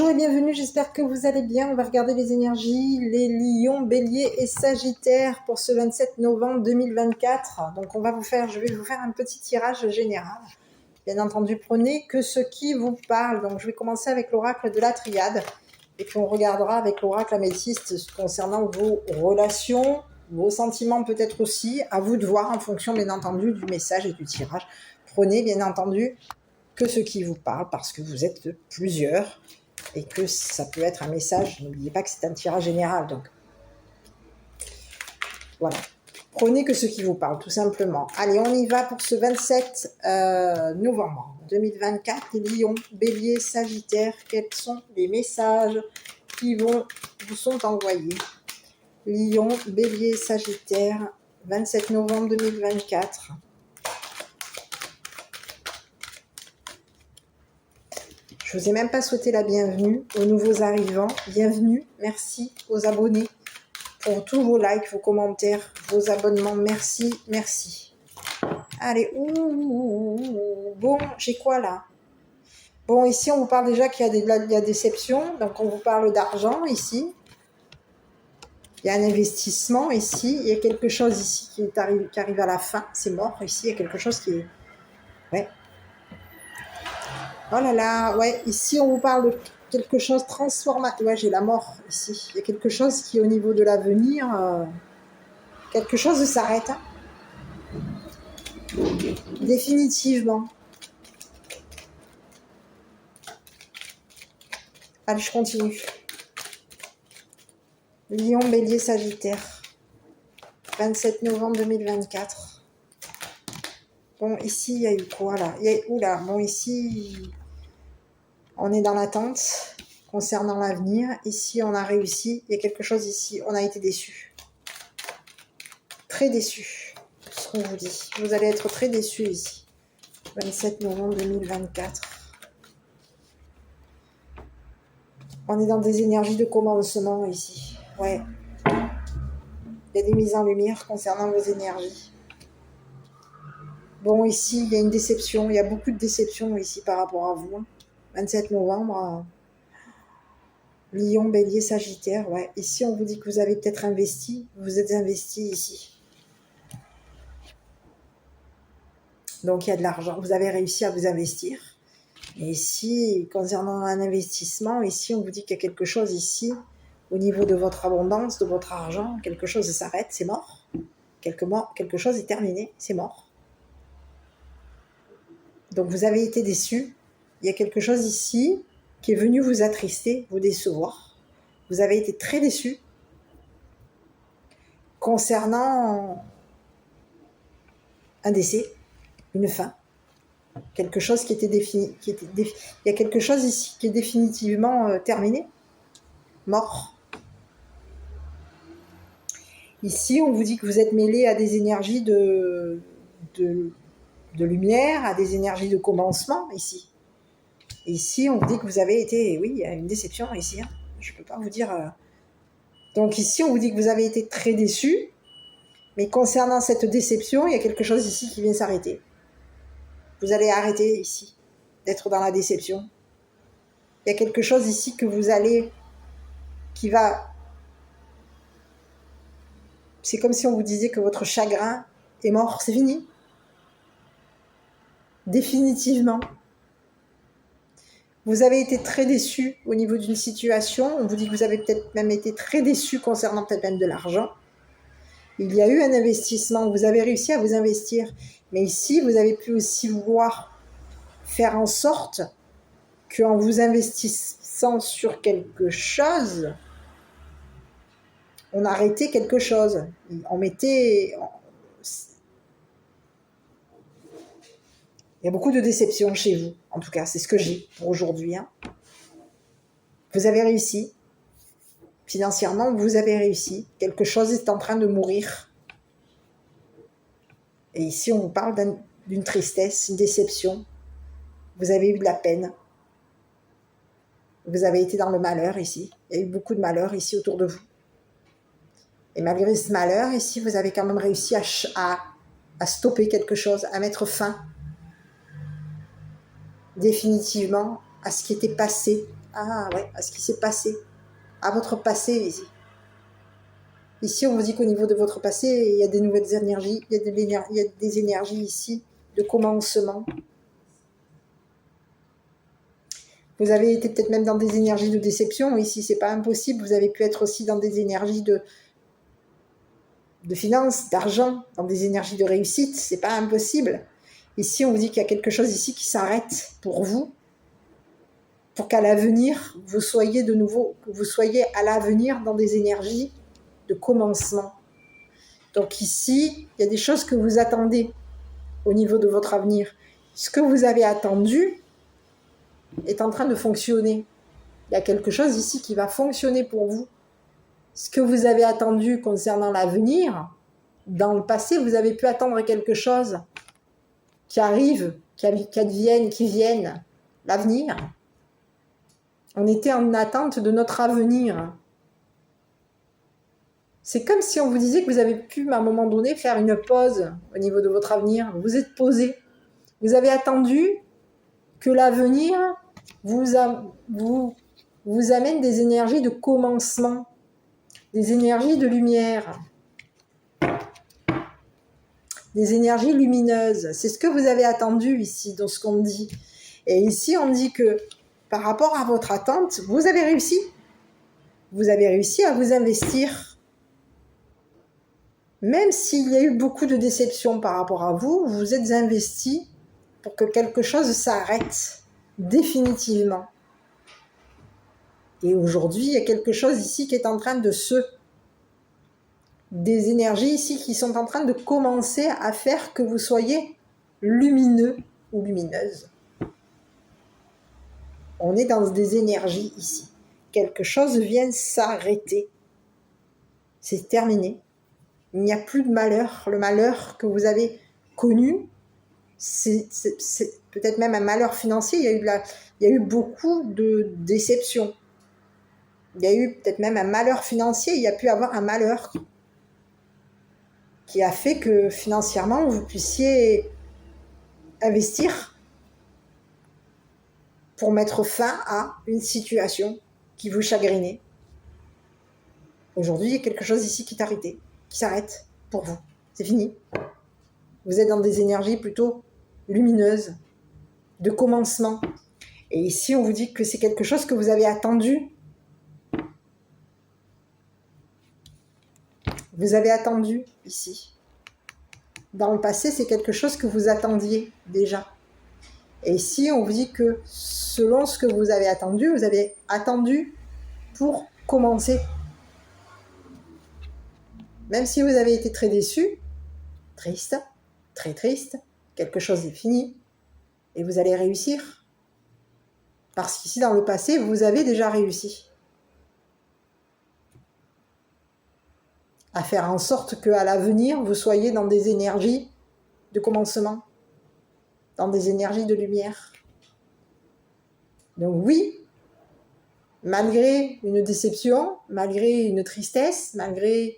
Bonjour et bienvenue, j'espère que vous allez bien. On va regarder les énergies, les lions, béliers et sagittaires pour ce 27 novembre 2024. Donc je vais vous faire un petit tirage général. Bien entendu, prenez que ce qui vous parle. Donc je vais commencer avec l'oracle de la triade. Et puis on regardera avec l'oracle améthyste concernant vos relations, vos sentiments peut-être aussi. À vous de voir en fonction bien entendu du message et du tirage. Prenez bien entendu que ce qui vous parle parce que vous êtes plusieurs. Et que ça peut être un message, n'oubliez pas que c'est un tirage général, donc voilà. Prenez que ce qui vous parle, tout simplement. Allez, on y va pour ce 27 novembre 2024, les lions, béliers, sagittaires, quels sont les messages qui vous sont envoyés? Lion, bélier, sagittaire, 27 novembre 2024. Je vous ai même pas souhaité la bienvenue aux nouveaux arrivants. Bienvenue, merci aux abonnés pour tous vos likes, vos commentaires, vos abonnements. Merci, merci. Allez, bon, j'ai quoi là? Bon, ici, on vous parle déjà qu'il y a de la déception. Donc, on vous parle d'argent ici. Il y a un investissement ici. Il y a quelque chose ici qui arrive à la fin. C'est mort ici. Il y a quelque chose qui est... Ouais. Oh là là, ouais, ici on vous parle de quelque chose de transformateur. Ouais, j'ai la mort ici. Il y a quelque chose qui, au niveau de l'avenir, quelque chose s'arrête. Hein. Définitivement. Allez, je continue. Lion, bélier, sagittaire. 27 novembre 2024. Bon, ici, il y a eu quoi là? Oula, bon, ici, on est dans l'attente concernant l'avenir. Ici, on a réussi. Il y a quelque chose ici. On a été déçus. Très déçus. Ce qu'on vous dit. Vous allez être très déçus ici. 27 novembre 2024. On est dans des énergies de commencement ici. Ouais. Il y a des mises en lumière concernant vos énergies. Bon, ici, il y a une déception. Il y a beaucoup de déceptions ici par rapport à vous. 27 novembre. Lion, bélier, sagittaire. Ouais. Ici, on vous dit que vous avez peut-être investi. Vous êtes investi ici. Donc, il y a de l'argent. Vous avez réussi à vous investir. Et ici, concernant un investissement, ici, on vous dit qu'il y a quelque chose ici, au niveau de votre abondance, de votre argent, quelque chose s'arrête, c'est mort. Quelque chose est terminé, c'est mort. Donc, vous avez été déçus. Il y a quelque chose ici qui est venu vous attrister, vous décevoir. Vous avez été très déçus concernant un décès, une fin. Quelque chose qui était défini. Il y a quelque chose ici qui est définitivement terminé, mort. Ici, on vous dit que vous êtes mêlé à des énergies de lumière, à des énergies de commencement, ici. Ici, on vous dit que vous avez été... Oui, il y a une déception ici. Hein. Je ne peux pas vous dire... Donc ici, on vous dit que vous avez été très déçus. Mais concernant cette déception, il y a quelque chose ici qui vient s'arrêter. Vous allez arrêter ici d'être dans la déception. Il y a quelque chose ici que vous allez... qui va... C'est comme si on vous disait que votre chagrin est mort, c'est fini. Définitivement. Vous avez été très déçu au niveau d'une situation. On vous dit que vous avez peut-être même été très déçu concernant peut-être même de l'argent. Il y a eu un investissement. Vous avez réussi à vous investir. Mais ici, vous avez pu aussi vouloir faire en sorte qu'en vous investissant sur quelque chose, on arrêtait quelque chose. On mettait... Il y a beaucoup de déceptions chez vous. En tout cas, c'est ce que j'ai pour aujourd'hui. Hein. Vous avez réussi. Financièrement, vous avez réussi. Quelque chose est en train de mourir. Et ici, on vous parle d'une tristesse, une déception. Vous avez eu de la peine. Vous avez été dans le malheur ici. Il y a eu beaucoup de malheur ici autour de vous. Et malgré ce malheur, ici, vous avez quand même réussi à stopper quelque chose, à mettre fin définitivement à ce qui était passé Ah ouais, à ce qui s'est passé, à votre passé ici. Ici, on vous dit qu'au niveau de votre passé, il y a des nouvelles énergies, il y a des énergies ici de commencement. Vous avez été peut-être même dans des énergies de déception. Ici, c'est pas impossible. Vous avez pu être aussi dans des énergies de finances, d'argent, dans des énergies de réussite. C'est pas impossible. Ici, on vous dit qu'il y a quelque chose ici qui s'arrête pour vous, pour qu'à l'avenir, vous soyez de nouveau, vous soyez à l'avenir dans des énergies de commencement. Donc ici, il y a des choses que vous attendez au niveau de votre avenir. Ce que vous avez attendu est en train de fonctionner. Il y a quelque chose ici qui va fonctionner pour vous. Ce que vous avez attendu concernant l'avenir, dans le passé, vous avez pu attendre quelque chose qui arrive, qui advienne, qui vienne. L'avenir. On était en attente de notre avenir. C'est comme si on vous disait que vous avez pu, à un moment donné, faire une pause au niveau de votre avenir. Vous êtes posé. Vous avez attendu que l'avenir vous amène des énergies de commencement, des énergies de lumière, des énergies lumineuses. C'est ce que vous avez attendu ici, dans ce qu'on dit. Et ici, on dit que par rapport à votre attente, vous avez réussi. Vous avez réussi à vous investir. Même s'il y a eu beaucoup de déceptions par rapport à vous, vous vous êtes investi pour que quelque chose s'arrête définitivement. Et aujourd'hui, il y a quelque chose ici qui est en train de des énergies ici qui sont en train de commencer à faire que vous soyez lumineux ou lumineuse. On est dans des énergies ici. Quelque chose vient s'arrêter. C'est terminé. Il n'y a plus de malheur. Le malheur que vous avez connu, c'est peut-être même un malheur financier. Il y a eu beaucoup de déceptions. Il y a eu peut-être même un malheur financier. Il y a pu avoir un malheur qui a fait que financièrement, vous puissiez investir pour mettre fin à une situation qui vous chagrinait. Aujourd'hui, il y a quelque chose ici qui est arrêté, qui s'arrête pour vous. C'est fini. Vous êtes dans des énergies plutôt lumineuses, de commencement. Et ici, on vous dit que c'est quelque chose que vous avez attendu. Vous avez attendu ici. Dans le passé, c'est quelque chose que vous attendiez déjà. Et ici, on vous dit que selon ce que vous avez attendu pour commencer. Même si vous avez été très déçu, triste, très triste, quelque chose est fini et vous allez réussir. Parce qu'ici, dans le passé, vous avez déjà réussi à faire en sorte qu'à l'avenir, vous soyez dans des énergies de commencement, dans des énergies de lumière. Donc oui, malgré une déception, malgré une tristesse, malgré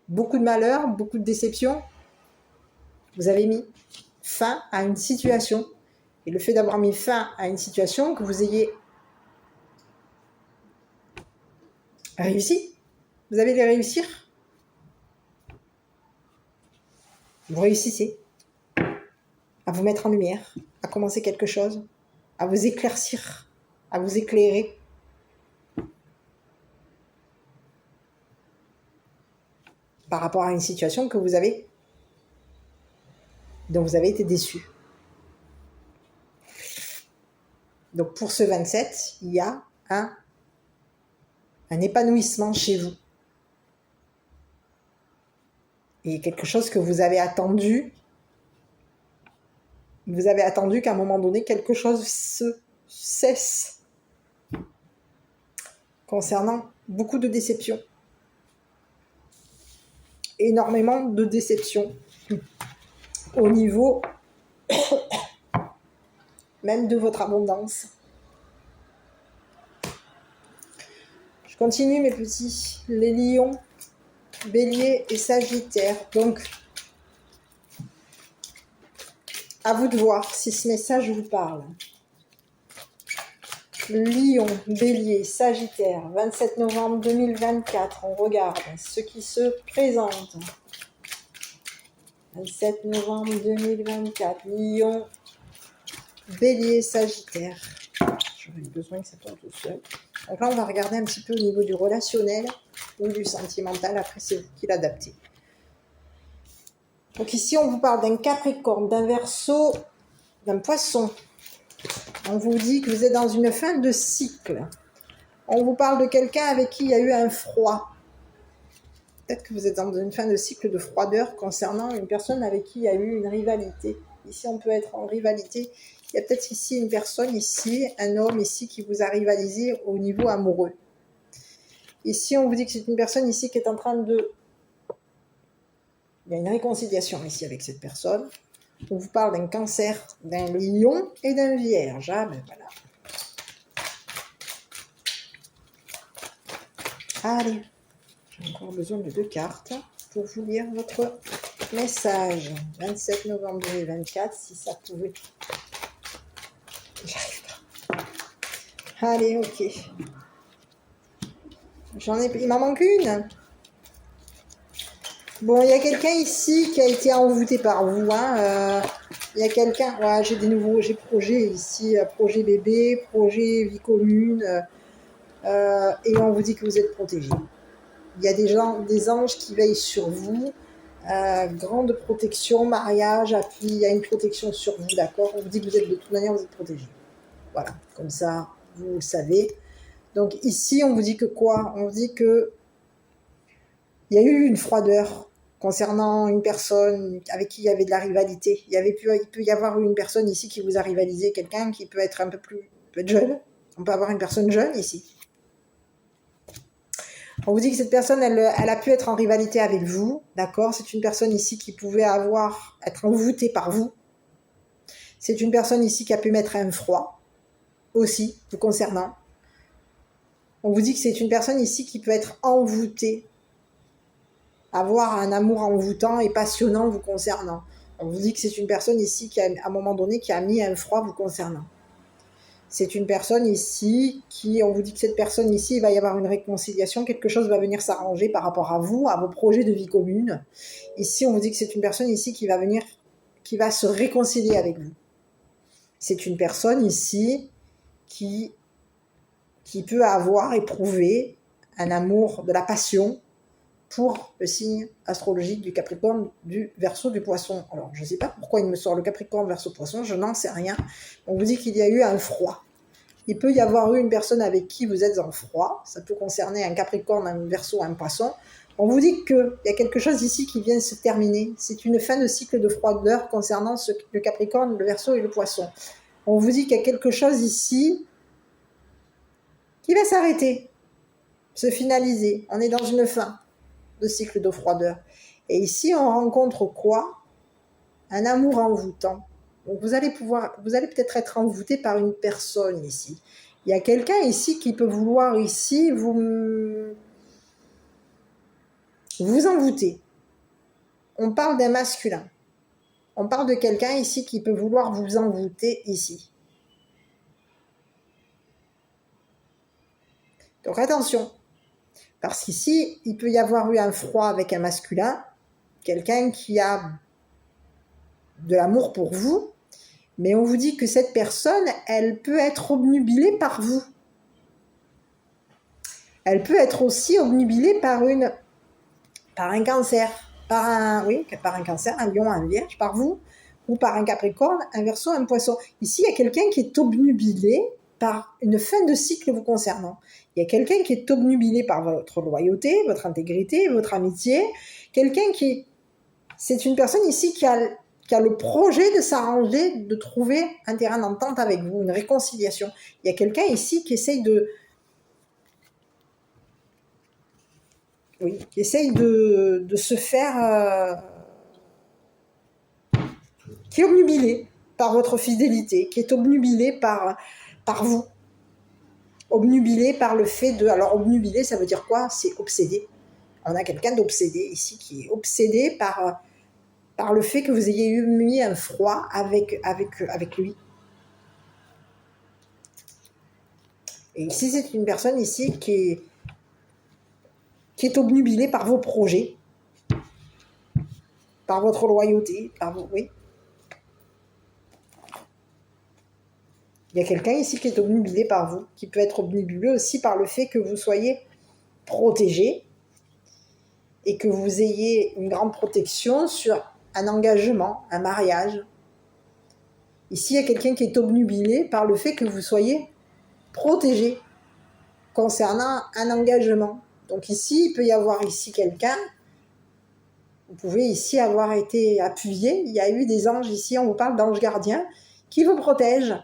beaucoup de malheur, beaucoup de déception, vous avez mis fin à une situation. Et le fait d'avoir mis fin à une situation, que vous ayez réussi, vous allez les réussir. Vous réussissez à vous mettre en lumière, à commencer quelque chose, à vous éclaircir, à vous éclairer. Par rapport à une situation dont vous avez été déçu. Donc pour ce 27, il y a un épanouissement chez vous. Et quelque chose que vous avez attendu. Vous avez attendu qu'à un moment donné, quelque chose se cesse. Concernant beaucoup de déceptions. Énormément de déceptions. Au niveau même de votre abondance. Je continue mes petits, les lions, béliers et sagittaires. Donc, à vous de voir si ce message vous parle. Lion, Bélier, Sagittaire, 27 novembre 2024. On regarde ce qui se présente. 27 novembre 2024. Lion, Bélier, Sagittaire. J'aurais besoin que ça tombe tout seul. Donc là, on va regarder un petit peu au niveau du relationnel ou du sentimental. Après, c'est vous qui l'adaptez. Donc ici, on vous parle d'un Capricorne, d'un Verseau, d'un Poisson. On vous dit que vous êtes dans une fin de cycle. On vous parle de quelqu'un avec qui il y a eu un froid. Peut-être que vous êtes dans une fin de cycle de froideur concernant une personne avec qui il y a eu une rivalité. Ici, on peut être en rivalité. Il y a peut-être ici une personne, ici, un homme ici qui vous a rivalisé au niveau amoureux. Ici, on vous dit que c'est une personne ici qui est en train de... Il y a une réconciliation ici avec cette personne. On vous parle d'un Cancer, d'un Lion et d'un Vierge. Ah, ben voilà. Allez, j'ai encore besoin de 2 cartes pour vous lire votre message. 27 novembre 2024, si ça pouvait... J'arrive pas. Allez, ok. Il m'en manque une. Bon, il y a quelqu'un ici qui a été envoûté par vous. Il y a quelqu'un... Ouais, j'ai j'ai projets ici. Projet bébé, projet vie commune. Et on vous dit que vous êtes protégés. Il y a des anges qui veillent sur vous. Grande protection, mariage, appui, il y a une protection sur vous, d'accord? On vous dit que vous êtes de toute manière, vous êtes protégés. Voilà, comme ça, vous le savez. Donc ici, on vous dit que quoi? On vous dit que il y a eu une froideur concernant une personne avec qui il y avait de la rivalité. Il peut y avoir une personne ici qui vous a rivalisé, quelqu'un qui peut être un peu peut être jeune. On peut avoir une personne jeune ici. On vous dit que cette personne, elle a pu être en rivalité avec vous, d'accord? C'est une personne ici qui pouvait être envoûtée par vous. C'est une personne ici qui a pu mettre un froid, aussi, vous concernant. On vous dit que c'est une personne ici qui peut être envoûtée, avoir un amour envoûtant et passionnant vous concernant. On vous dit que c'est une personne ici qui, à un moment donné, qui a mis un froid vous concernant. C'est une personne ici on vous dit que cette personne ici, il va y avoir une réconciliation, quelque chose va venir s'arranger par rapport à vous, à vos projets de vie commune. Ici, on vous dit que c'est une personne ici qui va se réconcilier avec vous. C'est une personne ici qui peut avoir éprouvé un amour, de la passion pour le signe astrologique du Capricorne, du Verseau, du Poisson. Alors, je ne sais pas pourquoi il me sort le Capricorne, Verseau, Poisson, je n'en sais rien. On vous dit qu'il y a eu un froid. Il peut y avoir eu une personne avec qui vous êtes en froid. Ça peut concerner un Capricorne, un Verseau, un Poisson. On vous dit qu'il y a quelque chose ici qui vient de se terminer. C'est une fin de cycle de froideur concernant le Capricorne, le Verseau et le Poisson. On vous dit qu'il y a quelque chose ici qui va s'arrêter, se finaliser. On est dans une fin de cycle de froideur. Et ici, on rencontre quoi? Un amour envoûtant. Donc vous allez peut-être être envoûté par une personne ici. Il y a quelqu'un ici qui peut vouloir ici vous envoûter. On parle d'un masculin. On parle de quelqu'un ici qui peut vouloir vous envoûter ici. Donc attention. Parce qu'ici, il peut y avoir eu un froid avec un masculin, quelqu'un qui a de l'amour pour vous, mais on vous dit que cette personne, elle peut être obnubilée par vous. Elle peut être aussi obnubilée par un Cancer, par un Cancer, un Lion, un Vierge, par vous, ou par un Capricorne, un Verseau, un Poisson. Ici, il y a quelqu'un qui est obnubilé par une fin de cycle vous concernant. Il y a quelqu'un qui est obnubilé par votre loyauté, votre intégrité, votre amitié. C'est une personne ici qui a le projet de s'arranger, de trouver un terrain d'entente avec vous, une réconciliation. Il y a quelqu'un ici qui essaye de se faire... qui est obnubilé par votre fidélité, qui est obnubilé par vous. Obnubilé par le fait de... Alors, obnubilé, ça veut dire quoi? C'est obsédé. On a quelqu'un d'obsédé ici, qui est obsédé par le fait que vous ayez mis un froid avec lui. Et ici, c'est une personne ici qui est obnubilée par vos projets, par votre loyauté, par vos... Oui. Il y a quelqu'un ici qui est obnubilé par vous, qui peut être obnubilé aussi par le fait que vous soyez protégé et que vous ayez une grande protection sur un engagement, un mariage. Ici, il y a quelqu'un qui est obnubilé par le fait que vous soyez protégé concernant un engagement. Donc ici, il peut y avoir ici quelqu'un, vous pouvez ici avoir été appuyé, il y a eu des anges ici, on vous parle d'anges gardiens, qui vous protègent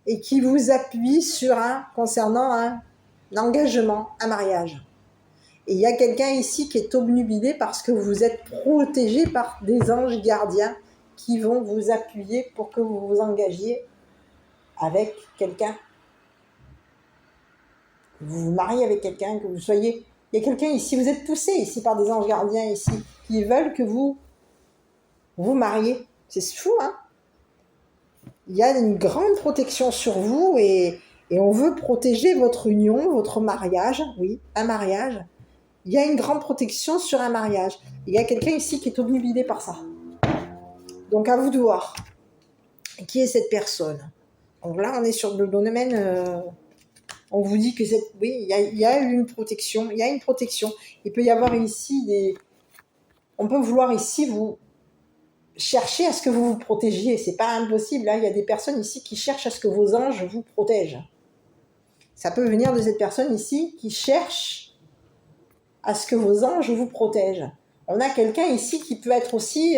et qui vous appuient concernant un engagement, un mariage. Et il y a quelqu'un ici qui est obnubilé parce que vous êtes protégé par des anges gardiens qui vont vous appuyer pour que vous vous engagiez avec quelqu'un. Vous vous mariez avec quelqu'un, que vous soyez... Il y a quelqu'un ici, vous êtes poussé ici par des anges gardiens ici, qui veulent que vous vous mariez. C'est fou, hein? Il y a une grande protection sur vous et on veut protéger votre union, votre mariage. Oui, un mariage. Il y a une grande protection sur un mariage. Il y a quelqu'un ici qui est obnubilé par ça. Donc à vous de voir. Qui est cette personne? Donc là, on est sur le domaine... on vous dit que oui, il y a une protection. Il y a une protection. Il peut y avoir ici des... On peut vouloir ici vous chercher à ce que vous vous protégiez. C'est pas impossible. Là, il y a des personnes ici qui cherchent à ce que vos anges vous protègent. Ça peut venir de cette personne ici qui cherche à ce que vos anges vous protègent. On a quelqu'un ici qui peut être aussi,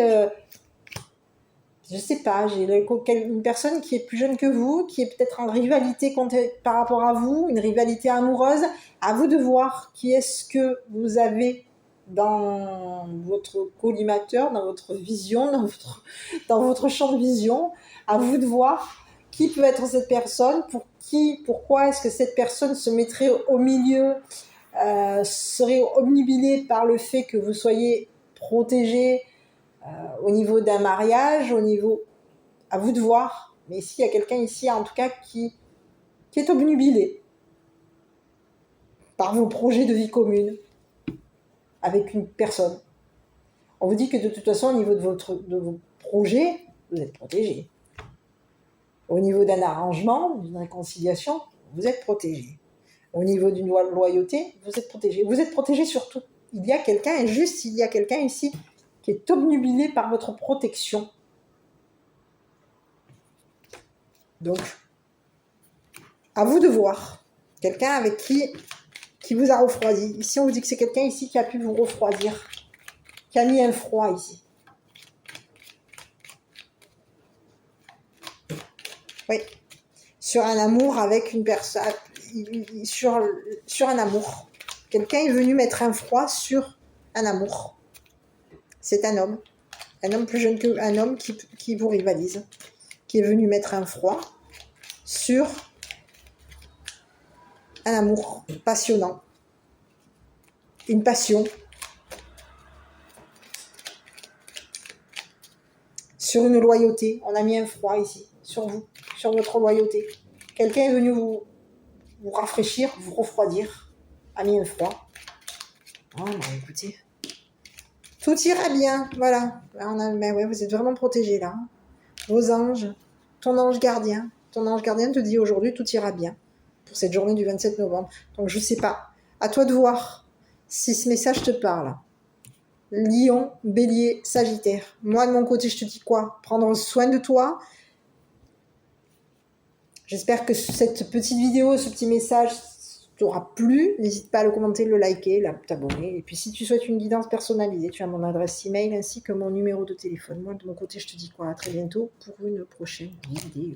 je sais pas, j'ai une personne qui est plus jeune que vous, qui est peut-être en rivalité par rapport à vous, une rivalité amoureuse. À vous de voir qui est-ce que vous avez dans votre collimateur, dans votre vision, dans votre champ de vision. À vous de voir qui peut être cette personne, pourquoi est-ce que cette personne se mettrait au milieu, serait obnubilée par le fait que vous soyez protégé au niveau d'un mariage, au niveau... À vous de voir. Mais ici, il y a quelqu'un ici, en tout cas, qui est obnubilé par vos projets de vie commune avec une personne. On vous dit que de toute façon, au niveau de vos projets, vous êtes protégé. Au niveau d'un arrangement, d'une réconciliation, vous êtes protégé. Au niveau d'une loyauté, vous êtes protégé. Vous êtes protégé surtout. Il y a quelqu'un ici qui est obnubilé par votre protection. Donc, à vous de voir. Quelqu'un avec qui vous a refroidi. Ici, on vous dit que c'est quelqu'un ici qui a pu vous refroidir, qui a mis un froid ici. Oui. Sur un amour avec une personne, sur un amour. Quelqu'un est venu mettre un froid sur un amour. C'est un homme plus jeune qu'un homme qui vous rivalise, qui est venu mettre un froid sur un amour passionnant, une passion, sur une loyauté. On a mis un froid ici, sur vous, sur votre loyauté. Quelqu'un est venu vous rafraîchir, vous refroidir, a mis un froid. Oh, bah, écoutez, tout ira bien, voilà. Là, ouais, vous êtes vraiment protégés là. Vos anges, ton ange gardien te dit aujourd'hui tout ira bien pour cette journée du 27 novembre. Donc je sais pas, à toi de voir si ce message te parle. Lion, Bélier, Sagittaire. Moi de mon côté je te dis quoi? Prendre soin de toi. J'espère que cette petite vidéo, ce petit message t'aura plu. N'hésite pas à le commenter, le liker, t'abonner. Et puis si tu souhaites une guidance personnalisée, tu as mon adresse email ainsi que mon numéro de téléphone. Moi de mon côté je te dis quoi? À très bientôt pour une prochaine vidéo.